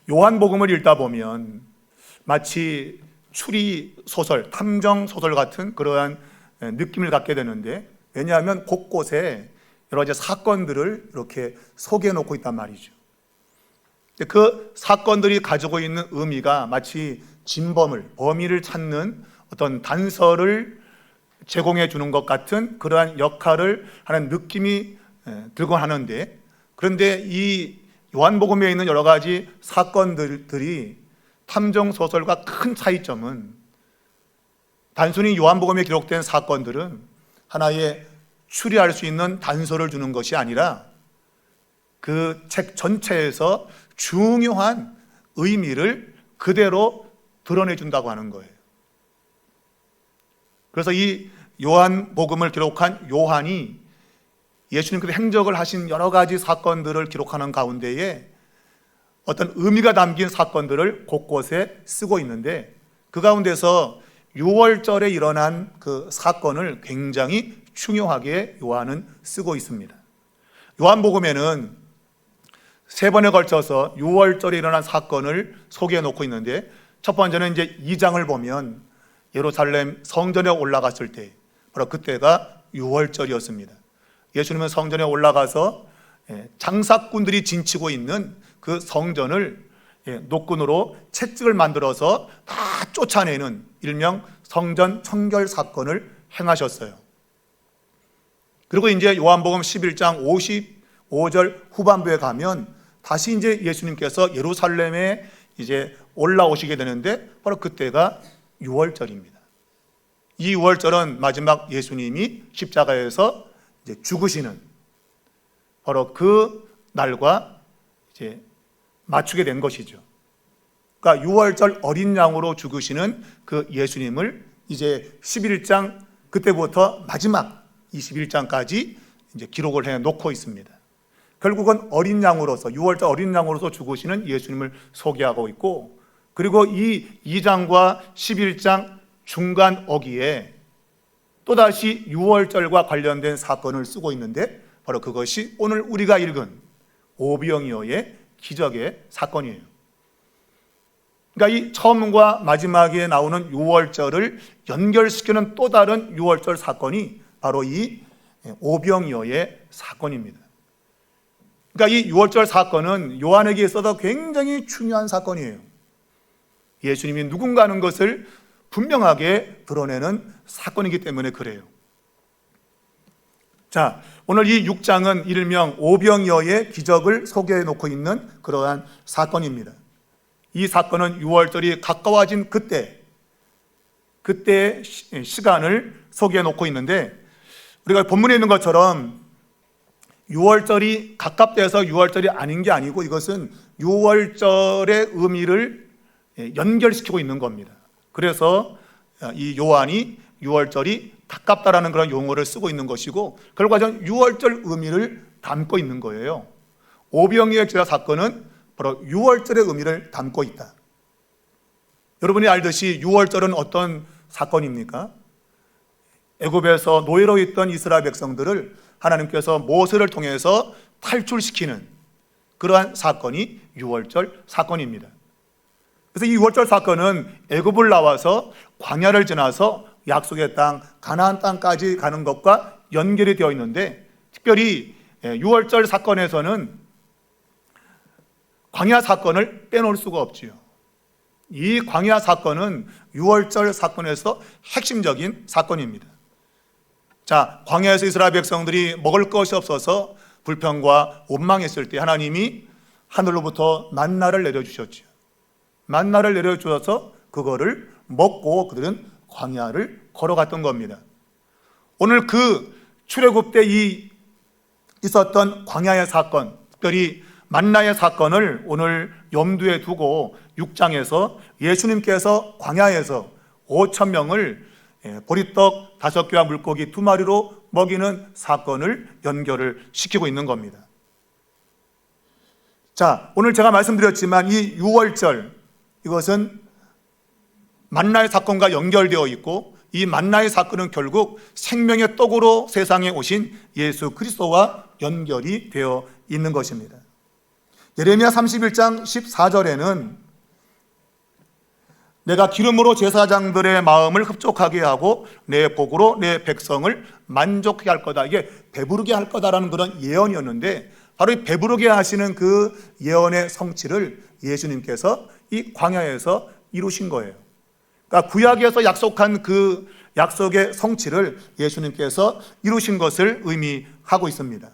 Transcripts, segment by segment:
요한복음을 읽다 보면 마치 추리 소설, 탐정 소설 같은 그러한 느낌을 갖게 되는데, 왜냐하면 곳곳에 여러 가지 사건들을 이렇게 소개해 놓고 있단 말이죠. 그 사건들이 가지고 있는 의미가 마치 진범을, 범인을 찾는 어떤 단서를 제공해 주는 것 같은 그러한 역할을 하는 느낌이 들곤 하는데, 그런데 이 요한복음에 있는 여러 가지 사건들이 탐정 소설과 큰 차이점은, 단순히 요한복음에 기록된 사건들은 하나의 추리할 수 있는 단서를 주는 것이 아니라 그 책 전체에서 중요한 의미를 그대로 드러내준다고 하는 거예요. 그래서 이 요한복음을 기록한 요한이 예수님께서 행적을 하신 여러 가지 사건들을 기록하는 가운데에 어떤 의미가 담긴 사건들을 곳곳에 쓰고 있는데, 그 가운데서 6월절에 일어난 그 사건을 굉장히 중요하게 요한은 쓰고 있습니다. 요한복음에는 세 번에 걸쳐서 6월절에 일어난 사건을 소개해 놓고 있는데, 첫 번째는 이제 2장을 보면 예루살렘 성전에 올라갔을 때, 바로 그때가 6월절이었습니다. 예수님은 성전에 올라가서 장사꾼들이 진치고 있는 그 성전을 노끈으로 채찍을 만들어서 다 쫓아내는 일명 성전 청결 사건을 행하셨어요. 그리고 이제 요한복음 11장 55절 후반부에 가면 다시 이제 예수님께서 예루살렘에 이제 올라오시게 되는데, 바로 그때가 6월절입니다. 이 6월절은 마지막 예수님이 십자가에서 이제 죽으시는 바로 그 날과 이제 맞추게 된 것이죠. 그러니까 6월절 어린 양으로 죽으시는 그 예수님을 이제 11장 그때부터 마지막 21장까지 이제 기록을 해 놓고 있습니다. 결국은 어린 양으로서, 6월절 어린 양으로서 죽으시는 예수님을 소개하고 있고, 그리고 이 2장과 11장 중간 어기에 또다시 6월절과 관련된 사건을 쓰고 있는데, 바로 그것이 오늘 우리가 읽은 오병이어의 기적의 사건이에요. 그러니까 이 처음과 마지막에 나오는 6월절을 연결시키는 또 다른 6월절 사건이 바로 이 오병이어의 사건입니다. 그러니까 이 6월절 사건은 요한에게 있어서 굉장히 중요한 사건이에요. 예수님이 누군가 하는 것을 분명하게 드러내는 사건이기 때문에 그래요. 자, 오늘 이 6장은 일명 오병이어의 기적을 소개해 놓고 있는 그러한 사건입니다. 이 사건은 6월절이 가까워진 그때의 시간을 소개해 놓고 있는데, 우리가 본문에 있는 것처럼 6월절이 가깝대서 6월절이 아닌 게 아니고, 이것은 6월절의 의미를 연결시키고 있는 겁니다. 그래서 이 요한이 6월절이 가깝다라는 그런 용어를 쓰고 있는 것이고, 결과적으로 6월절 의미를 담고 있는 거예요. 오병이어 기적 사건은 바로 6월절의 의미를 담고 있다. 여러분이 알듯이 6월절은 어떤 사건입니까? 애굽에서 노예로 있던 이스라엘 백성들을 하나님께서 모세를 통해서 탈출시키는 그러한 사건이 6월절 사건입니다. 그래서 이 6월절 사건은 애굽을 나와서 광야를 지나서 약속의 땅 가나안 땅까지 가는 것과 연결이 되어 있는데, 특별히 6월절 사건에서는 광야 사건을 빼놓을 수가 없지요. 이 광야 사건은 6월절 사건에서 핵심적인 사건입니다. 자, 광야에서 이스라엘 백성들이 먹을 것이 없어서 불평과 원망했을 때 하나님이 하늘로부터 만나를 내려주셨죠. 만나를 내려주셔서 그거를 먹고 그들은 광야를 걸어갔던 겁니다. 오늘 그 출애굽 때 있었던 광야의 사건, 특별히 만나의 사건을 오늘 염두에 두고 6장에서 예수님께서 광야에서 5,000명을 보리떡 5개와 물고기 2마리로 먹이는 사건을 연결을 시키고 있는 겁니다. 자, 오늘 제가 말씀드렸지만 이 6월절, 이것은 만나의 사건과 연결되어 있고, 이 만나의 사건은 결국 생명의 떡으로 세상에 오신 예수 그리스도와 연결이 되어 있는 것입니다. 예레미야 31장 14절에는 내가 기름으로 제사장들의 마음을 흡족하게 하고 내 복으로 내 백성을 만족하게 할 거다. 이게 배부르게 할 거다라는 그런 예언이었는데 바로 이 배부르게 하시는 그 예언의 성취를 예수님께서 이 광야에서 이루신 거예요. 그러니까 구약에서 약속한 그 약속의 성취를 예수님께서 이루신 것을 의미하고 있습니다.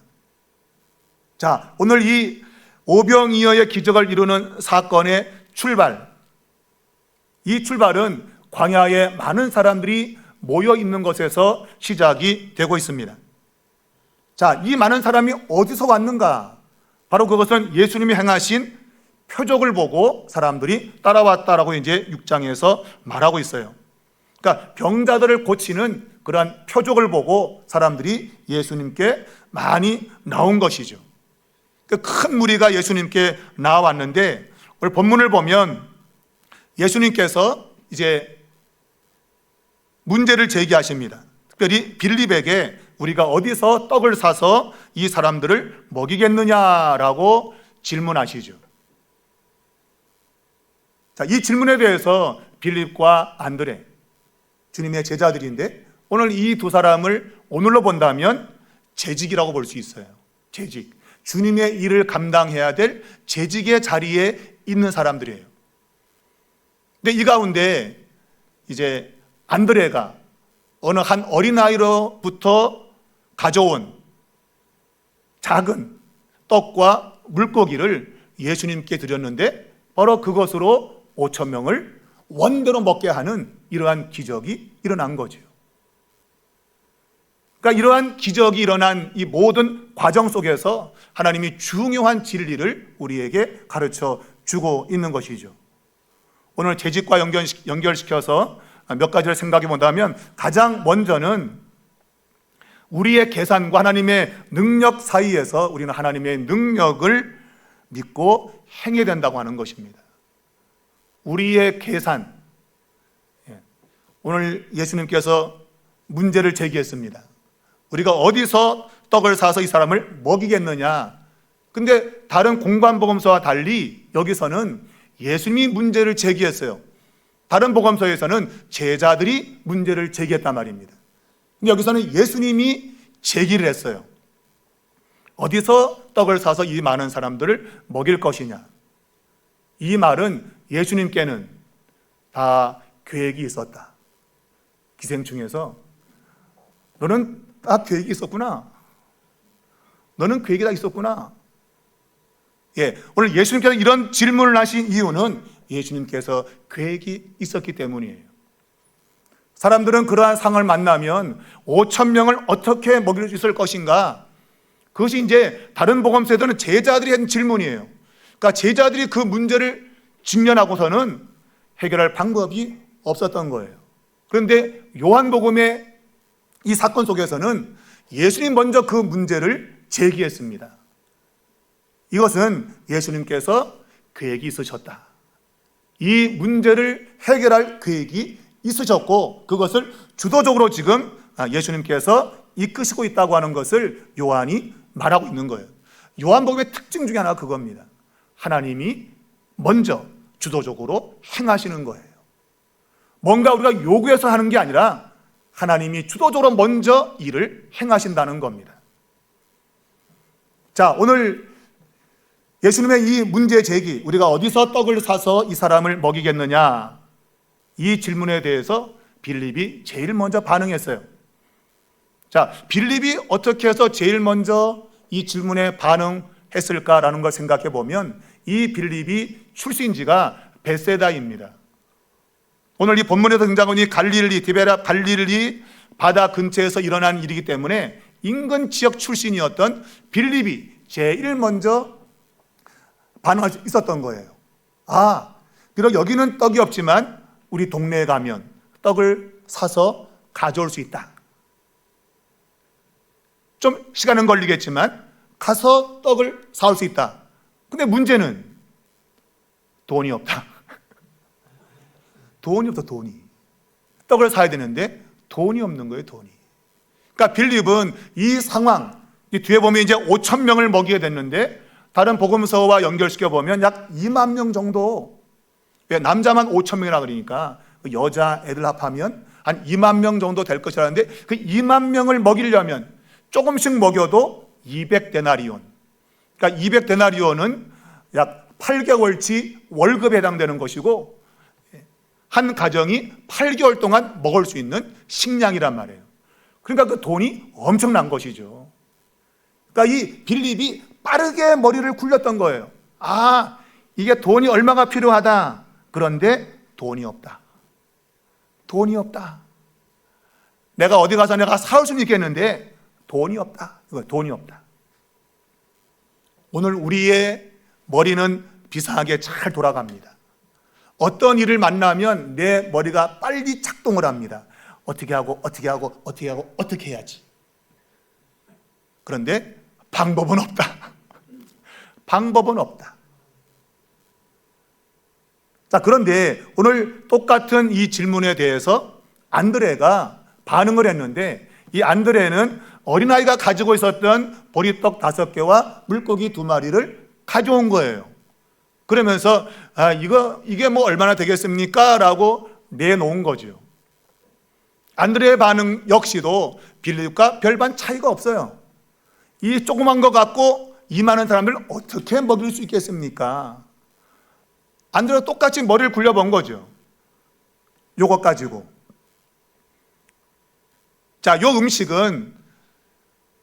자, 오늘 이 오병이어의 기적을 이루는 사건의 출발, 이 출발은 광야에 많은 사람들이 모여 있는 것에서 시작이 되고 있습니다. 자, 이 많은 사람이 어디서 왔는가? 바로 그것은 예수님이 행하신 표적을 보고 사람들이 따라왔다라고 이제 6장에서 말하고 있어요. 그러니까 병자들을 고치는 그러한 표적을 보고 사람들이 예수님께 많이 나온 것이죠. 큰 무리가 예수님께 나왔는데 오늘 본문을 보면 예수님께서 이제 문제를 제기하십니다. 특별히 빌립에게 우리가 어디서 떡을 사서 이 사람들을 먹이겠느냐라고 질문하시죠. 자, 이 질문에 대해서 빌립과 안드레, 주님의 제자들인데 오늘 이 두 사람을 오늘로 본다면 재직이라고 볼 수 있어요. 재직. 주님의 일을 감당해야 될 재직의 자리에 있는 사람들이에요. 근데 이 가운데 이제 안드레가 어느 한 어린아이로부터 가져온 작은 떡과 물고기를 예수님께 드렸는데 바로 그것으로 5,000명을 원대로 먹게 하는 이러한 기적이 일어난 거죠. 그러니까 이러한 기적이 일어난 이 모든 과정 속에서 하나님이 중요한 진리를 우리에게 가르쳐 주고 있는 것이죠. 오늘 재직과 연결시켜서 몇 가지를 생각해 본다면 가장 먼저는 우리의 계산과 하나님의 능력 사이에서 우리는 하나님의 능력을 믿고 행해야 된다고 하는 것입니다. 우리의 계산. 오늘 예수님께서 문제를 제기했습니다. 우리가 어디서 떡을 사서 이 사람을 먹이겠느냐. 근데 다른 공관복음서와 달리 여기서는 예수님이 문제를 제기했어요. 다른 복음서에서는 제자들이 문제를 제기했단 말입니다. 근데 여기서는 예수님이 제기를 했어요. 어디서 떡을 사서 이 많은 사람들을 먹일 것이냐. 이 말은 예수님께는 다 계획이 있었다. 기생충에서 너는 다 계획이 있었구나. 너는 계획이 다 있었구나. 오늘 예수님께서 이런 질문을 하신 이유는 예수님께서 계획이 있었기 때문이에요. 사람들은 그러한 상을 만나면 5,000명을 어떻게 먹일 수 있을 것인가? 그것이 이제 다른 복음서에서는 제자들이 한 질문이에요. 그러니까 제자들이 그 문제를 직면하고서는 해결할 방법이 없었던 거예요. 그런데 요한복음의 이 사건 속에서는 예수님 먼저 그 문제를 제기했습니다. 이것은 예수님께서 계획이 있으셨다. 이 문제를 해결할 계획이 있으셨고 그것을 주도적으로 지금 예수님께서 이끄시고 있다고 하는 것을 요한이 말하고 있는 거예요. 요한복음의 특징 중에 하나가 그겁니다. 하나님이 먼저 주도적으로 행하시는 거예요. 뭔가 우리가 요구해서 하는 게 아니라 하나님이 주도적으로 먼저 일을 행하신다는 겁니다. 자, 오늘 예수님의 이 문제 제기, 우리가 어디서 떡을 사서 이 사람을 먹이겠느냐, 이 질문에 대해서 빌립이 제일 먼저 반응했어요. 자, 빌립이 어떻게 해서 제일 먼저 이 질문에 반응했을까라는 걸 생각해 보면 이 빌립이 출신지가 베세다입니다. 오늘 이 본문에서 등장하는 이 디베랴 갈릴리 바다 근처에서 일어난 일이기 때문에 인근 지역 출신이었던 빌립이 제일 먼저 반응할 수 있었던 거예요. 비록 여기는 떡이 없지만 우리 동네에 가면 떡을 사서 가져올 수 있다. 좀 시간은 걸리겠지만 가서 떡을 사올 수 있다. 근데 문제는 돈이 없다. 돈이 없어, 돈이. 떡을 사야 되는데 돈이 없는 거예요, 돈이. 그러니까 빌립은 이 상황, 뒤에 보면 이제 5,000명을 먹이게 됐는데 다른 복음서와 연결시켜 보면 약 2만 명 정도, 왜 남자만 5천 명이라 그러니까 그 여자 애들 합하면 한 2만 명 정도 될 것이라는데, 그 2만 명을 먹이려면 조금씩 먹여도 200데나리온, 그러니까 200데나리온은 약 8개월치 월급에 해당되는 것이고, 한 가정이 8개월 동안 먹을 수 있는 식량이란 말이에요. 그러니까 그 돈이 엄청난 것이죠. 그러니까 이 빌립이 빠르게 머리를 굴렸던 거예요. 아, 이게 돈이 얼마가 필요하다. 그런데 돈이 없다. 돈이 없다. 내가 어디 가서 내가 사올 수는 있겠는데 돈이 없다. 이거 돈이 없다. 오늘 우리의 머리는 비상하게 잘 돌아갑니다. 어떤 일을 만나면 내 머리가 빨리 작동을 합니다. 어떻게 하고 어떻게 하고 어떻게 하고 어떻게 해야지. 그런데 방법은 없다. 방법은 없다. 자, 그런데 오늘 똑같은 이 질문에 대해서 안드레가 반응을 했는데, 이 안드레는 어린아이가 가지고 있었던 보리떡 5개와 물고기 2마리를 가져온 거예요. 그러면서 이게 뭐 얼마나 되겠습니까? 라고 내놓은 거죠. 안드레의 반응 역시도 빌립과 별반 차이가 없어요. 이 조그만 거 갖고 이 많은 사람들을 어떻게 먹일 수 있겠습니까? 안드레가 똑같이 머리를 굴려본 거죠. 요것 가지고. 자, 요 음식은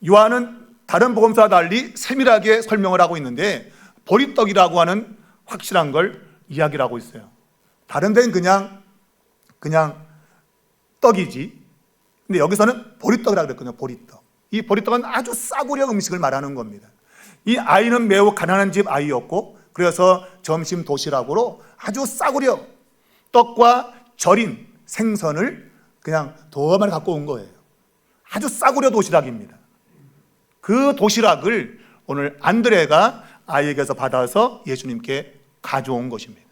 요한은 다른 복음서와 달리 세밀하게 설명을 하고 있는데, 보리떡이라고 하는 확실한 걸 이야기를 하고 있어요. 다른 데는 그냥 떡이지. 근데 여기서는 보리떡이라고 그랬거든요. 보리떡. 이 보리떡은 아주 싸구려 음식을 말하는 겁니다. 이 아이는 매우 가난한 집 아이였고, 그래서 점심 도시락으로 아주 싸구려 떡과 절인 생선을 그냥 도마를 갖고 온 거예요. 아주 싸구려 도시락입니다. 그 도시락을 오늘 안드레가 아이에게서 받아서 예수님께 가져온 것입니다.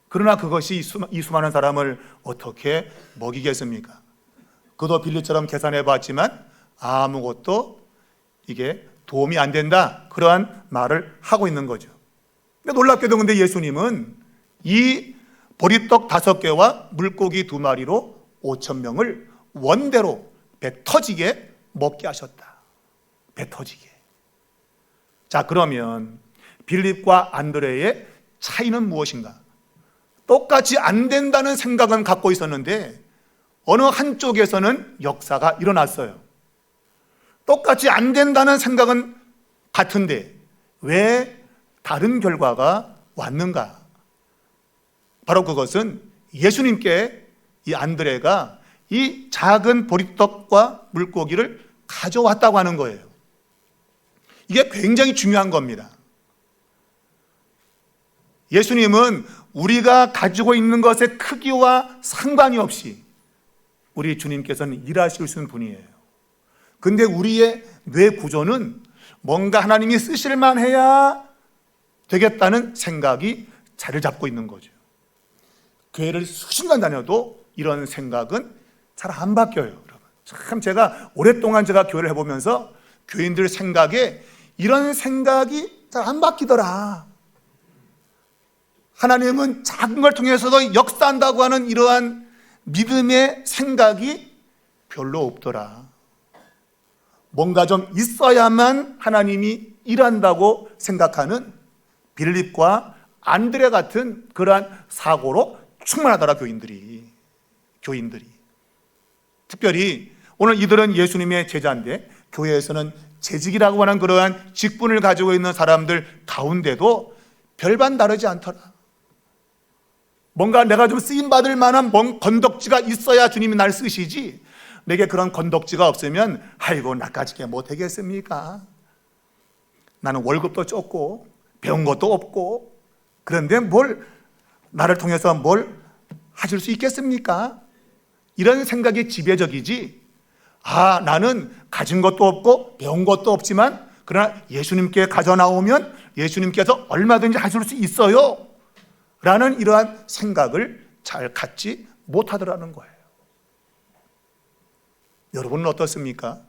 그러나 그것이 이 수많은 사람을 어떻게 먹이겠습니까? 그도 빌립처럼 계산해 봤지만 아무것도 이게 도움이 안 된다, 그러한 말을 하고 있는 거죠. 근데 놀랍게도 근데 예수님은 이 보리떡 5개와 물고기 2마리로 5천 명을 원대로 배 터지게 먹게 하셨다. 배 터지게. 자, 그러면 빌립과 안드레의 차이는 무엇인가? 똑같이 안 된다는 생각은 갖고 있었는데 어느 한쪽에서는 역사가 일어났어요. 똑같이 안 된다는 생각은 같은데 왜 다른 결과가 왔는가? 바로 그것은 예수님께 이 안드레가 이 작은 보리떡과 물고기를 가져왔다고 하는 거예요. 이게 굉장히 중요한 겁니다. 예수님은 우리가 가지고 있는 것의 크기와 상관이 없이 우리 주님께서는 일하실 수 있는 분이에요. 근데 우리의 뇌 구조는 뭔가 하나님이 쓰실만 해야 되겠다는 생각이 자리를 잡고 있는 거죠. 교회를 수십년 다녀도 이런 생각은 잘 안 바뀌어요, 여러분. 참 제가 오랫동안 교회를 해보면서 교인들 생각에 이런 생각이 잘 안 바뀌더라. 하나님은 작은 걸 통해서도 역사한다고 하는 이러한 믿음의 생각이 별로 없더라. 뭔가 좀 있어야만 하나님이 일한다고 생각하는 빌립과 안드레 같은 그러한 사고로 충만하더라, 교인들이. 특별히 오늘 이들은 예수님의 제자인데 교회에서는 재직이라고 하는 그러한 직분을 가지고 있는 사람들 가운데도 별반 다르지 않더라. 뭔가 내가 좀 쓰임받을 만한 건덕지가 있어야 주님이 날 쓰시지, 내게 그런 건덕지가 없으면 아이고 나까지게 뭐 되겠습니까? 나는 월급도 적고 배운 것도 없고 그런데 뭘 나를 통해서 뭘 하실 수 있겠습니까? 이런 생각이 지배적이지, 나는 가진 것도 없고 배운 것도 없지만 그러나 예수님께 가져나오면 예수님께서 얼마든지 하실 수 있어요 라는 이러한 생각을 잘 갖지 못하더라는 거예요. 여러분은 어떻습니까?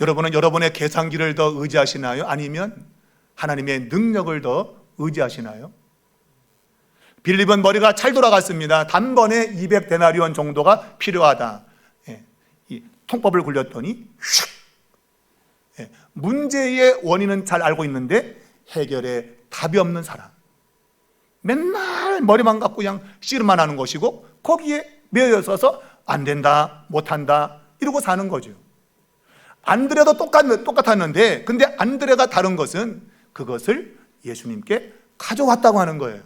여러분은 여러분의 계산기를 더 의지하시나요? 아니면 하나님의 능력을 더 의지하시나요? 빌립은 머리가 잘 돌아갔습니다. 단번에 200데나리온 정도가 필요하다. 이 통법을 굴렸더니 휙! 문제의 원인은 잘 알고 있는데 해결에 답이 없는 사람. 맨날 머리만 갖고 그냥 씨름만 하는 것이고 거기에 매여 있어서 안 된다, 못한다 이러고 사는 거죠. 안드레도 똑같았는데 근데 안드레가 다른 것은 그것을 예수님께 가져왔다고 하는 거예요.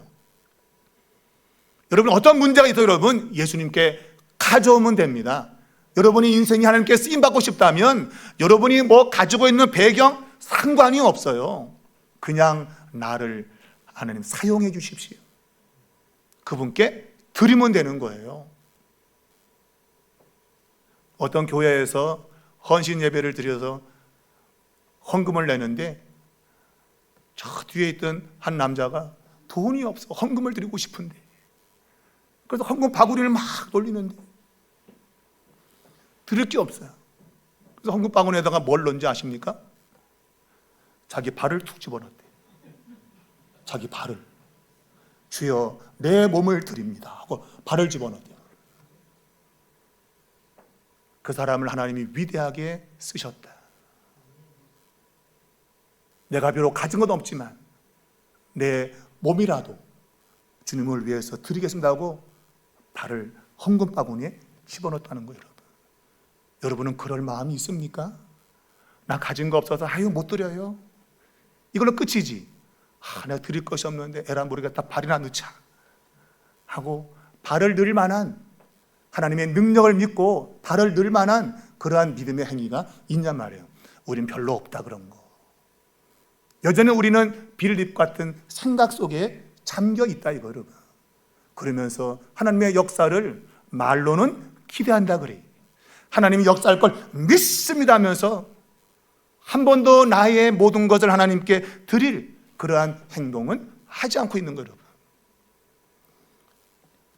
여러분 어떤 문제가 있어요 여러분 예수님께 가져오면 됩니다. 여러분이 인생이 하나님께 쓰임받고 싶다면 여러분이 뭐 가지고 있는 배경 상관이 없어요. 그냥 나를 하나님 사용해 주십시오. 그분께 드리면 되는 거예요. 어떤 교회에서 헌신 예배를 드려서 헌금을 내는데 저 뒤에 있던 한 남자가 돈이 없어 헌금을 드리고 싶은데 그래서 헌금 바구니를 막 돌리는데 드릴 게 없어요. 그래서 헌금 바구니에다가 뭘 넣은지 아십니까? 자기 발을 툭 집어넣었대. 자기 발을. 주여 내 몸을 드립니다 하고 발을 집어넣었대요. 그 사람을 하나님이 위대하게 쓰셨다. 내가 비록 가진 건 없지만 내 몸이라도 주님을 위해서 드리겠습니다 하고 발을 헌금 바구니에 집어넣었다는 거예요. 여러분은 그럴 마음이 있습니까? 나 가진 거 없어서 아유 못 드려요. 이걸로 끝이지. 내가 드릴 것이 없는데 에라 모르겠다 발이나 넣자 하고 발을 넣을 만한 하나님의 능력을 믿고 발을 넣을 만한 그러한 믿음의 행위가 있냔 말이에요. 우린 별로 없다 그런 거. 여전히 우리는 빌립 같은 생각 속에 잠겨 있다 이거 여러분. 그러면서 하나님의 역사를 말로는 기대한다 그래. 하나님이 역사할 걸 믿습니다 하면서 한 번도 나의 모든 것을 하나님께 드릴 그러한 행동은 하지 않고 있는 거예요.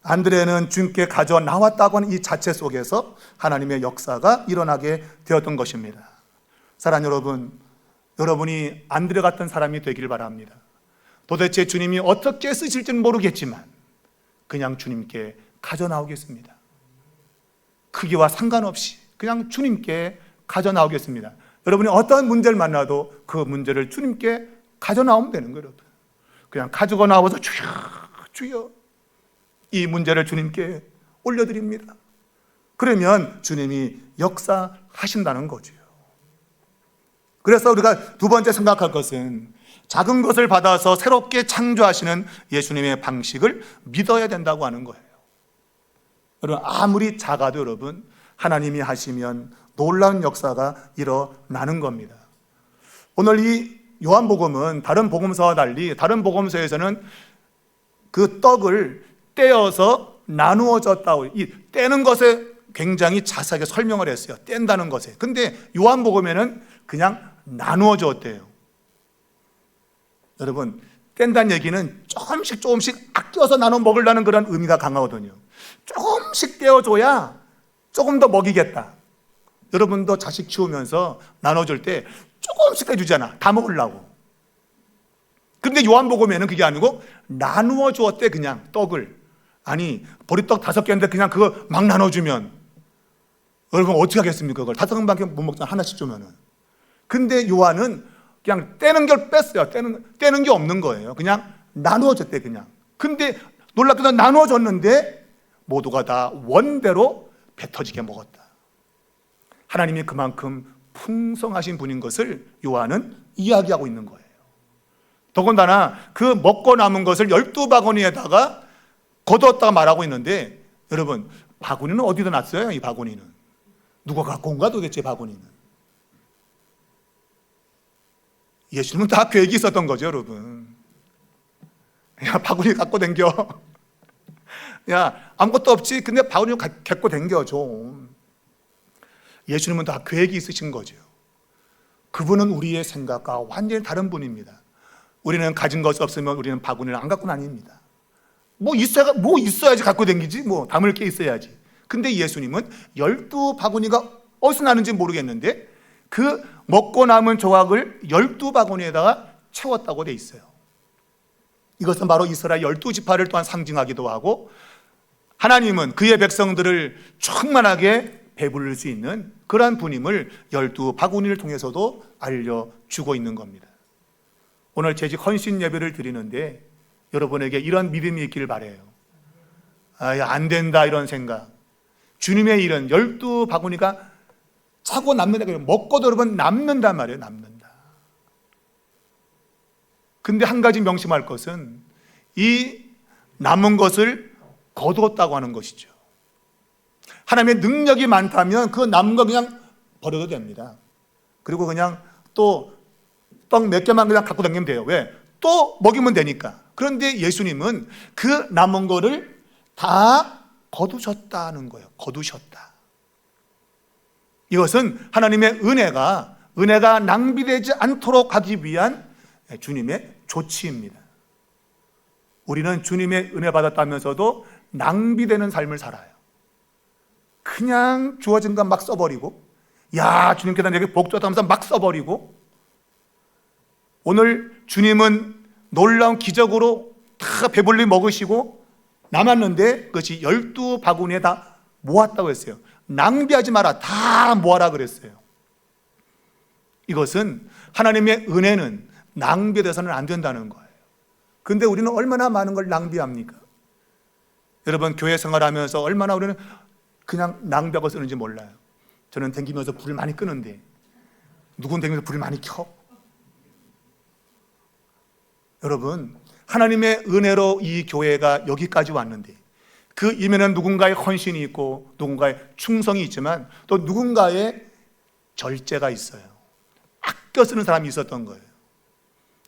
안드레는 주님께 가져 나왔다고 하는 이 자체 속에서 하나님의 역사가 일어나게 되었던 것입니다. 사랑하는 여러분, 여러분이 안드레 같은 사람이 되기를 바랍니다. 도대체 주님이 어떻게 쓰실지는 모르겠지만 그냥 주님께 가져 나오겠습니다. 크기와 상관없이 그냥 주님께 가져 나오겠습니다. 여러분이 어떤 문제를 만나도 그 문제를 주님께 가져 나오면 되는 거예요. 그냥 가지고 나와서 주여 주여 이 문제를 주님께 올려드립니다. 그러면 주님이 역사하신다는 거죠. 그래서 우리가 두 번째 생각할 것은 작은 것을 받아서 새롭게 창조하시는 예수님의 방식을 믿어야 된다고 하는 거예요. 여러분 아무리 작아도 여러분 하나님이 하시면 놀라운 역사가 일어나는 겁니다. 오늘 이 요한복음은 다른 복음서와 달리 다른 복음서에서는 그 떡을 떼어서 나누어 줬다고 이 떼는 것에 굉장히 자세하게 설명을 했어요. 뗀다는 것에. 근데 요한복음에는 그냥 나누어 줬대요. 여러분 뗀다는 얘기는 조금씩 아껴서 나눠 먹으려는 그런 의미가 강하거든요. 조금씩 떼어줘야 조금 더 먹이겠다. 여러분도 자식 키우면서 나눠줄 때 조금씩 떼주잖아. 다 먹으려고. 그런데 요한복음에는 그게 아니고 나누어 주었대. 그냥 떡을. 아니 보리떡 5개인데 그냥 그거 막 나눠주면 여러분 어떻게 하겠습니까? 그걸 5개밖에 못 먹잖아. 하나씩 주면은. 근데 요한은 그냥 떼는 걸 뺐어요. 떼는 게 없는 거예요. 그냥 나누어 줬대 그냥. 근데 놀랍게도 나누어 줬는데 모두가 다 원대로 배 터지게 먹었다. 하나님이 그만큼 풍성하신 분인 것을 요한은 이야기하고 있는 거예요. 더군다나 그 먹고 남은 것을 12바구니에다가 거두었다가 말하고 있는데 여러분 바구니는 어디다 놨어요? 이 바구니는 누가 갖고 온가 도대체 바구니는. 예수님은 다 계획이 있었던 거죠 여러분. 야 바구니 갖고 댕겨. 야 아무것도 없지 근데 바구니 갖고 댕겨 좀. 예수님은 다 계획이 있으신 거죠. 그분은 우리의 생각과 완전히 다른 분입니다. 우리는 가진 것이 없으면 우리는 바구니를 안 갖고 다닙니다. 뭐 있어야지 갖고 다니지. 뭐 담을 게 있어야지. 근데 예수님은 12바구니가 어디서 나는지 모르겠는데 그 먹고 남은 조각을 12바구니에다가 채웠다고 돼 있어요. 이것은 바로 이스라엘 12지파를 또한 상징하기도 하고, 하나님은 그의 백성들을 충만하게 배부를 수 있는 그러한 분임을 12바구니를 통해서도 알려주고 있는 겁니다. 오늘 재직 헌신 예배를 드리는데 여러분에게 이런 믿음이 있기를 바라요. 안 된다 이런 생각, 주님의 일은 12바구니가 차고 남는다, 먹고도 여러분 남는단 말이에요. 남는다. 근데 한 가지 명심할 것은 이 남은 것을 거두었다고 하는 것이죠. 하나님의 능력이 많다면 그 남은 거 그냥 버려도 됩니다. 그리고 그냥 또 떡 몇 개만 그냥 갖고 다니면 돼요. 왜? 또 먹이면 되니까. 그런데 예수님은 그 남은 거를 다 거두셨다는 거예요. 거두셨다. 이것은 하나님의 은혜가 낭비되지 않도록 하기 위한 주님의 조치입니다. 우리는 주님의 은혜 받았다면서도 낭비되는 삶을 살아요. 그냥 주어진 건 막 써버리고, 야, 주님께서 내게 복 줬다면서 막 써버리고, 오늘 주님은 놀라운 기적으로 다 배불리 먹으시고 남았는데 그것이 12바구니에 다 모았다고 했어요. 낭비하지 마라, 다 모아라 그랬어요. 이것은 하나님의 은혜는 낭비돼서는 안 된다는 거예요. 근데 우리는 얼마나 많은 걸 낭비합니까? 여러분, 교회 생활하면서 얼마나 우리는 그냥 낭비하고 쓰는지 몰라요. 저는 댕기면서 불을 많이 끄는데 누군 댕기면서 불을 많이 켜? 여러분, 하나님의 은혜로 이 교회가 여기까지 왔는데 그 이면에는 누군가의 헌신이 있고 누군가의 충성이 있지만 또 누군가의 절제가 있어요. 아껴 쓰는 사람이 있었던 거예요.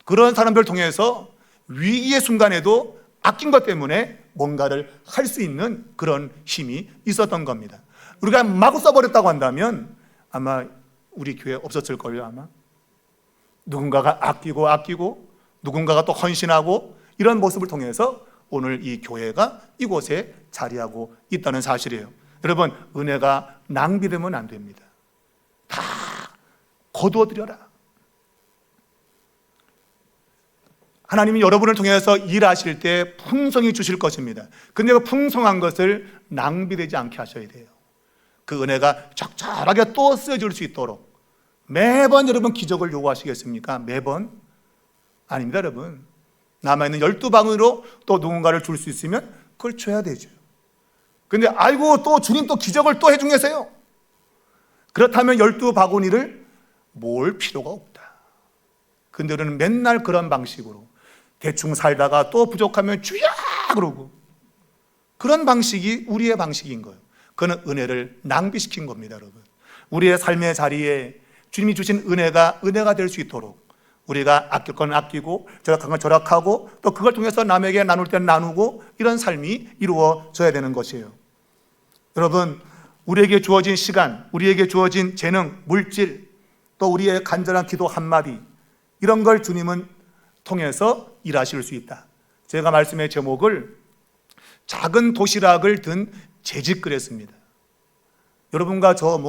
그런 사람들을 통해서 위기의 순간에도 아낀 것 때문에 뭔가를 할 수 있는 그런 힘이 있었던 겁니다. 우리가 마구 써버렸다고 한다면 아마 우리 교회 없었을걸요. 아마 누군가가 아끼고 누군가가 또 헌신하고 이런 모습을 통해서 오늘 이 교회가 이곳에 자리하고 있다는 사실이에요. 여러분, 은혜가 낭비되면 안 됩니다. 다 거두어드려라. 하나님이 여러분을 통해서 일하실 때 풍성히 주실 것입니다. 근데 그 풍성한 것을 낭비되지 않게 하셔야 돼요. 그 은혜가 적절하게 또 쓰여질 수 있도록 매번 여러분 기적을 요구하시겠습니까? 매번? 아닙니다, 여러분. 남아있는 12방으로 또 누군가를 줄 수 있으면 그걸 줘야 되죠. 근데 아이고 또 주님 또 기적을 또 해준 계세요. 그렇다면 12바구니를 모을 필요가 없다. 근데 우리는 맨날 그런 방식으로 대충 살다가 또 부족하면 주야 그러고, 그런 방식이 우리의 방식인 거예요. 그는 은혜를 낭비시킨 겁니다, 여러분. 우리의 삶의 자리에 주님이 주신 은혜가 될 수 있도록 우리가 아낄 건 아끼고 절약한 건 절약하고 또 그걸 통해서 남에게 나눌 때는 나누고 이런 삶이 이루어져야 되는 것이에요. 여러분, 우리에게 주어진 시간, 우리에게 주어진 재능, 물질, 또 우리의 간절한 기도 한마디, 이런 걸 주님은 통해서 일하실 수 있다. 제가 말씀의 제목을 작은 도시락을 든 재직 그랬습니다. 여러분과 저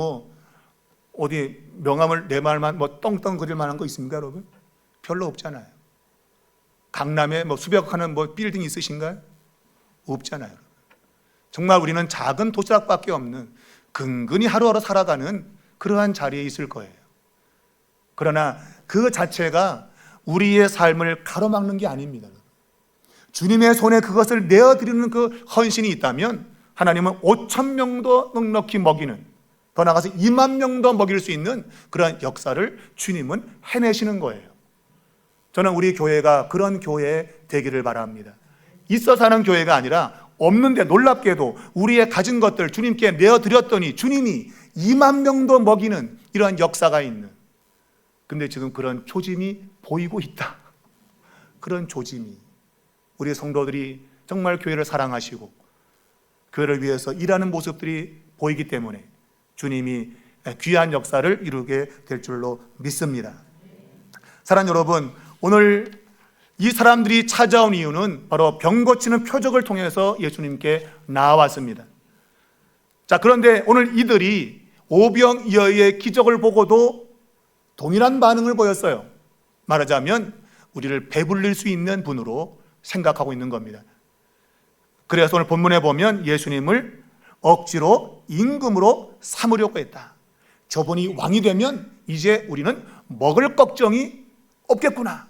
어디 명함을 내 말만 떵떵 그릴 만한 거 있습니까, 여러분? 별로 없잖아요. 강남에 수백 하는 빌딩 있으신가요? 없잖아요. 정말 우리는 작은 도시락밖에 없는 근근히 하루하루 살아가는 그러한 자리에 있을 거예요. 그러나 그 자체가 우리의 삶을 가로막는 게 아닙니다. 주님의 손에 그것을 내어드리는 그 헌신이 있다면 하나님은 5,000명도 넉넉히 먹이는, 더 나아가서 2만 명도 먹일 수 있는 그런 역사를 주님은 해내시는 거예요. 저는 우리 교회가 그런 교회 되기를 바랍니다. 있어 사는 교회가 아니라 없는데 놀랍게도 우리의 가진 것들 주님께 내어드렸더니 주님이 2만 명도 먹이는 이러한 역사가 있는, 근데 지금 그런 초짐이 보이고 있다. 그런 조짐이, 우리 성도들이 정말 교회를 사랑하시고 교회를 위해서 일하는 모습들이 보이기 때문에 주님이 귀한 역사를 이루게 될 줄로 믿습니다. 사랑하는 여러분, 오늘 이 사람들이 찾아온 이유는 바로 병 고치는 표적을 통해서 예수님께 나아왔습니다. 자, 그런데 오늘 이들이 오병이어의 기적을 보고도 동일한 반응을 보였어요. 말하자면 우리를 배불릴 수 있는 분으로 생각하고 있는 겁니다. 그래서 오늘 본문에 보면 예수님을 억지로 임금으로 삼으려고 했다. 저분이 왕이 되면 이제 우리는 먹을 걱정이 없겠구나.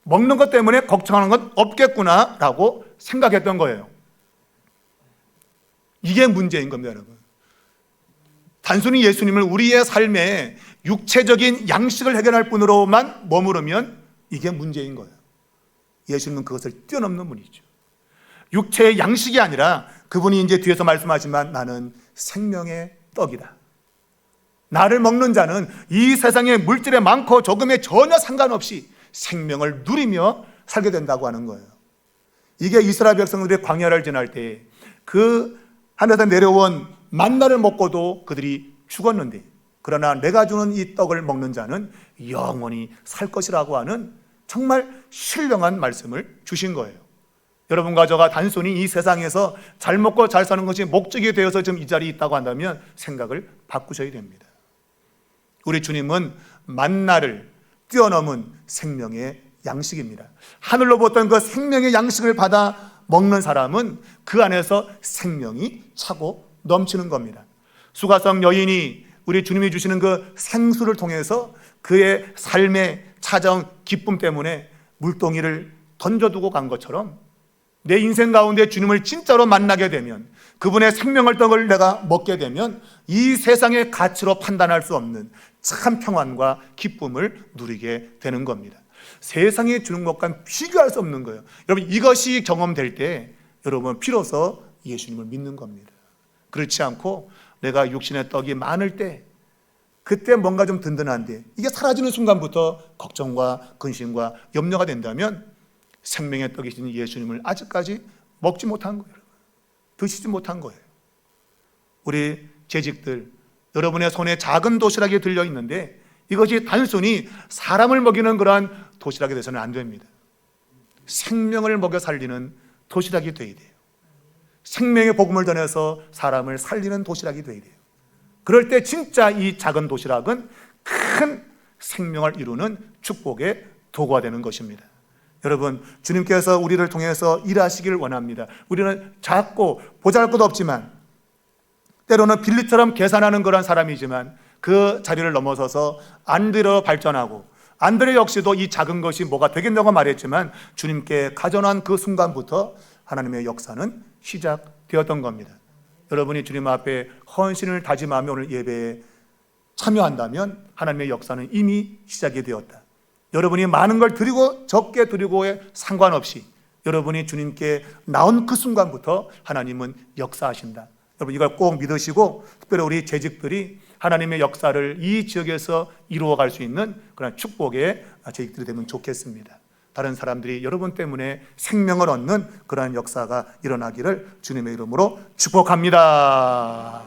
먹는 것 때문에 걱정하는 건 없겠구나 라고 생각했던 거예요. 이게 문제인 겁니다, 여러분. 단순히 예수님을 우리의 삶에 육체적인 양식을 해결할 뿐으로만 머무르면 이게 문제인 거예요. 예수님은 그것을 뛰어넘는 분이죠. 육체의 양식이 아니라 그분이 이제 뒤에서 말씀하지만 나는 생명의 떡이다. 나를 먹는 자는 이 세상의 물질에 많고 적음에 전혀 상관없이 생명을 누리며 살게 된다고 하는 거예요. 이게 이스라엘 백성들이 광야를 지날 때 그 하늘에서 내려온 만나를 먹고도 그들이 죽었는데, 그러나 내가 주는 이 떡을 먹는 자는 영원히 살 것이라고 하는 정말 신령한 말씀을 주신 거예요. 여러분과 저가 단순히 이 세상에서 잘 먹고 잘 사는 것이 목적이 되어서 지금 이 자리에 있다고 한다면 생각을 바꾸셔야 됩니다. 우리 주님은 만나를 뛰어넘은 생명의 양식입니다. 하늘로부터 그 생명의 양식을 받아 먹는 사람은 그 안에서 생명이 차고 넘치는 겁니다. 수가성 여인이 우리 주님이 주시는 그 생수를 통해서 그의 삶에 찾아온 기쁨 때문에 물동이를 던져두고 간 것처럼 내 인생 가운데 주님을 진짜로 만나게 되면, 그분의 생명의 떡을 내가 먹게 되면 이 세상의 가치로 판단할 수 없는 참 평안과 기쁨을 누리게 되는 겁니다. 세상에 주는 것과 비교할 수 없는 거예요. 여러분, 이것이 경험될 때 여러분 비로소 예수님을 믿는 겁니다. 그렇지 않고 내가 육신의 떡이 많을 때, 그때 뭔가 좀 든든한데 이게 사라지는 순간부터 걱정과 근심과 염려가 된다면 생명의 떡이신 예수님을 아직까지 먹지 못한 거예요. 드시지 못한 거예요. 우리 재직들, 여러분의 손에 작은 도시락이 들려 있는데 이것이 단순히 사람을 먹이는 그러한 도시락이 돼서는 안 됩니다. 생명을 먹여 살리는 도시락이 돼야 돼요. 생명의 복음을 전해서 사람을 살리는 도시락이 돼야 돼요. 그럴 때 진짜 이 작은 도시락은 큰 생명을 이루는 축복의 도구가 되는 것입니다. 여러분, 주님께서 우리를 통해서 일하시기를 원합니다. 우리는 작고 보잘것 없지만, 때로는 빌리처럼 계산하는 그런 사람이지만 그 자리를 넘어서서 안드레로 발전하고, 안드레 역시도 이 작은 것이 뭐가 되겠냐고 말했지만 주님께 가져난 그 순간부터 하나님의 역사는 시작되었던 겁니다. 여러분이 주님 앞에 헌신을 다짐하며 오늘 예배에 참여한다면 하나님의 역사는 이미 시작이 되었다. 여러분이 많은 걸 드리고 적게 드리고에 상관없이 여러분이 주님께 나온 그 순간부터 하나님은 역사하신다. 여러분, 이걸 꼭 믿으시고 특별히 우리 재직들이 하나님의 역사를 이 지역에서 이루어갈 수 있는 그런 축복의 재직들이 되면 좋겠습니다. 다른 사람들이 여러분 때문에 생명을 얻는 그러한 역사가 일어나기를 주님의 이름으로 축복합니다.